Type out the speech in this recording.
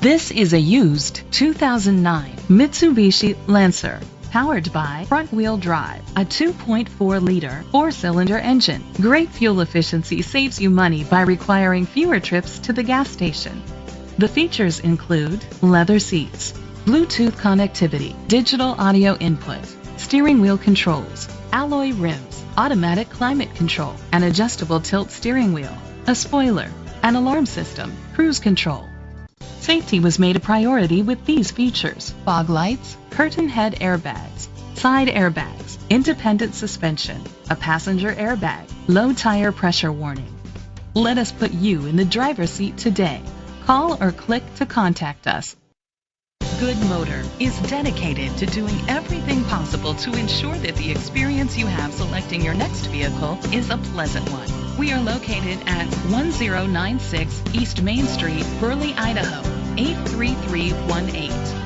This is a used 2009 Mitsubishi Lancer, powered by front-wheel drive, a 2.4-liter four-cylinder engine. Great fuel efficiency saves you money by requiring fewer trips to the gas station. The features include leather seats, Bluetooth connectivity, digital audio input, steering wheel controls, alloy rims, automatic climate control, an adjustable tilt steering wheel, a spoiler, an alarm system, cruise control. Safety was made a priority with these features: fog lights, curtain head airbags, side airbags, independent suspension, a passenger airbag, low tire pressure warning. Let us put you in the driver's seat today. Call or click to contact us. Good Motor is dedicated to doing everything possible to ensure that the experience you have selecting your next vehicle is a pleasant one. We are located at 1096 East Main Street, Burley, Idaho, 83318.